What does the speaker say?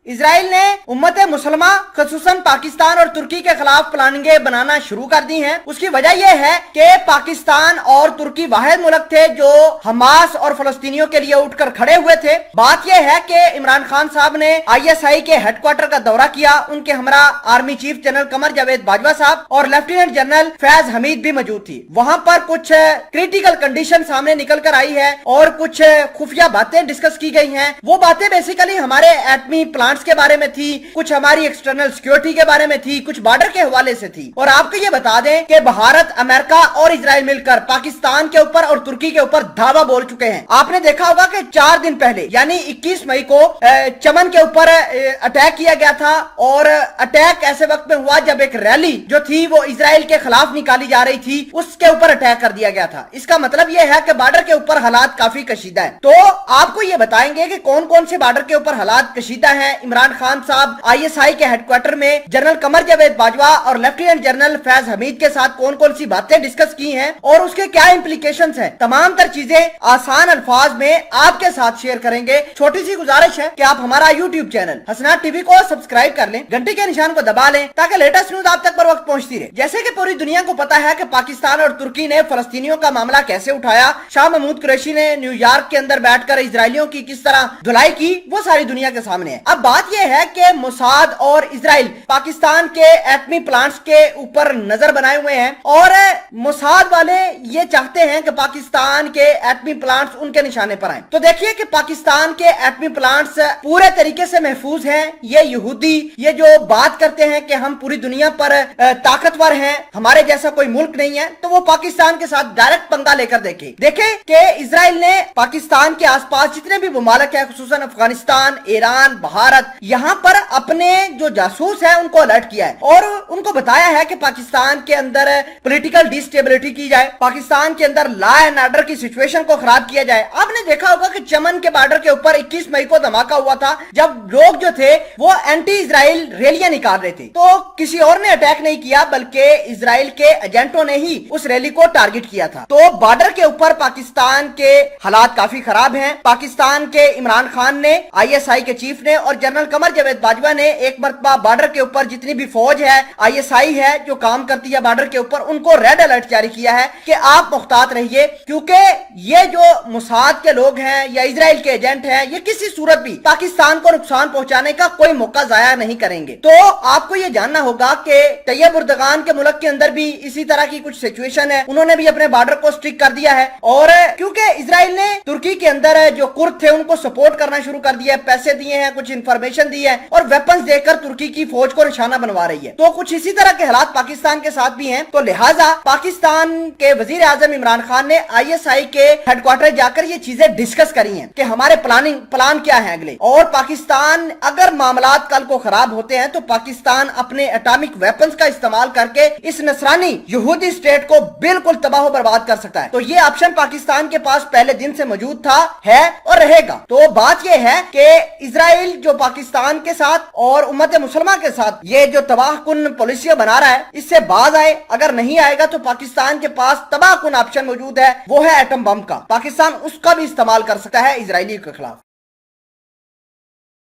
Israel ने उम्मत मुसलमा खसूसन पाकिस्तान और तुर्की के खिलाफ प्लानिंगें बनाना शुरू कर दी हैं। उसकी वजह यह है कि पाकिस्तान और तुर्की वाहिद मुल्क थे जो हमास और फलस्तीनियों के लिए उठकर खड़े हुए थे। बात यह है कि इमरान खान साहब ने ISI के हेडक्वार्टर का दौरा किया। उनके हमरा army chief general Qamar Javed Bajwa साहब और लेफ्टिनेंट जनरल फैज हमीद भी मौजूद थी। वहां पर कुछ क्रिटिकल कंडीशन सामने निकल कर आई है और कुछ खुफिया बातें डिस्कस की गई हैं। वो बातें बेसिकली हमारे एटमी प्लांट्स के बारे में थी, कुछ हमारी एक्सटर्नल सिक्योरिटी के बारे में थी, कुछ बॉर्डर के हवाले से थी। और आपको ये बता दें कि भारत, अमेरिका और इजराइल मिलकर पाकिस्तान के ऊपर और तुर्की के ऊपर धावा बोल चुके हैं। आपने देखा होगा कि 4 दिन पहले यानी 21 मई को चमन के ऊपर अटैक किया गया था और अटैक ऐसे वक्त में हुआ जब एक रैली जो थी वो इजराइल के खिलाफ निकाली जा रही थी, उसके ऊपर अटैक कर दिया गया था। इसका मतलब यह है कि बॉर्डर के ऊपर हालात काफी कशीदा है। तो आपको ये बताएंगे कि कौन कौन से बॉर्डर के ऊपर हालात कशीदा हैं। इमरान खान साहब ISI के हेडक्वार्टर में जनरल कमर जावेद बाजवा और लेफ्टिनेंट जनरल फैज हमीद के साथ कौन कौन सी बातें डिस्कस की हैं और उसके क्या इंप्लीकेशंस हैं। तमाम तर चीजें आसान अल्फाज में आपके साथ शेयर करेंगे। छोटी सी गुजारिश है कि आप हमारा YouTube चैनल हसनात टीवी को सब्सक्राइब कर लें, घंटी के निशान को दबा लें ताकि लेटेस्ट न्यूज आप तक पर वक्त पहुंचती रहे। जैसे कि पूरी दुनिया को पता है कि पाकिस्तान और तुर्की ने फलस्तीनियों का मामला कैसे उठाया, शाह महमूद कुरैशी ने न्यूयॉर्क के अंदर बैठकर इजरायलियों की किस तरह धुलाई की, वो सारी दुनिया के सामने है। अब बात यह है कि मोसाद और इजराइल पाकिस्तान के एटमी प्लांट्स के ऊपर नजर बनाए हुए हैं और मोसाद वाले ये चाहते हैं कि पाकिस्तान के एटमी प्लांट्स उनके निशाने पर आए। तो देखिए कि पाकिस्तान के एटमी प्लांट्स पूरे तरीके से महफूज हैं। ये यहूदी ये जो बात करते हैं कि हम पूरी दुनिया पर ताकतवर हैं, हमारे जैसा कोई मुल्क नहीं है, तो वो पाकिस्तान के साथ डायरेक्ट पंगा लेकर देखे कि इजराइल ने पाकिस्तान के आसपास जितने भी ममालिक है, खुसूसन अफगानिस्तान, ईरान, भारत, यहाँ पर अपने जो जासूस है उनको अलर्ट किया है और उनको बताया है कि पाकिस्तान के अंदर पॉलिटिकल डिस्टेबिलिटी की जाए, पाकिस्तान के अंदर लॉ एंड ऑर्डर की सिचुएशन को खराब किया जाए। आपने देखा होगा कि चमन के बॉर्डर के ऊपर 21 मई को धमाका हुआ था जब लोग जो थे वो एंटी इजराइल रैलियां निकाल रहे थे। तो किसी और ने अटैक नहीं किया बल्कि इजराइल के एजेंटों ने ही उस रैली को टारगेट किया था। तो बॉर्डर के ऊपर पाकिस्तान के हालात काफी खराब हैं। पाकिस्तान के इमरान खान ने, ISI के चीफ ने और जनरल कमर जावेद बाजवा ने एक मरतबा बॉर्डर के ऊपर जितनी भी फौज है, ISI है जो काम करती है बॉर्डर के ऊपर, उनको रेड अलर्ट जारी किया है कि आप मुख्तात रहिए क्योंकि ये जो मोसाद के लोग हैं या इजराइल के एजेंट हैं ये किसी सूरत भी पाकिस्तान को नुकसान पहुंचाने का कोई मौका जाया नहीं करेंगे। तो आपको ये जानना होगा कि तैयब उर्दगान के मुल्क के अंदर भी इसी तरह की कुछ सिचुएशन है, उन्होंने भी अपने बॉर्डर को स्ट्रिक्ट कर दिया है और क्योंकि इजराइल ने तुर्की के अंदर जो कुर्द थे उनको सपोर्ट करना शुरू कर दिया है, पैसे दिए हैं, कुछ इंफॉर्मेशन दी है और वेपन्स देकर तुर्की की फौज को निशाना बनवा रही है। तो कुछ इसी तरह के हालात पाकिस्तान के साथ भी हैं। तो लिहाजा पाकिस्तान के वजीर आजम इमरान खान ने ISI के हेडक्वार्टर जाकर ये चीजें डिस्कस करी हैं कि हमारे प्लान क्या है अगले, और पाकिस्तान अगर मामलात कल को खराब होते हैं तो पाकिस्तान अपने एटॉमिक वेपन्स का इस्तेमाल करके इस नसरानी यहूदी स्टेट को बिल्कुल तबाह बर्बाद कर सकता है। तो ये ऑप्शन पाकिस्तान के पास पहले दिन से मौजूद था, है और रहेगा। तो बात यह है कि इजराइल जो पाकिस्तान के साथ और उम्मत मुसलमा के साथ ये जो तबाहकुन पॉलिसियां बना रहा है इससे बाज आए। अगर नहीं आएगा तो पाकिस्तान के पास तबाहकुन ऑप्शन मौजूद है, वो है एटम बम का। पाकिस्तान उसका भी इस्तेमाल कर सकता है इजरायली के खिलाफ।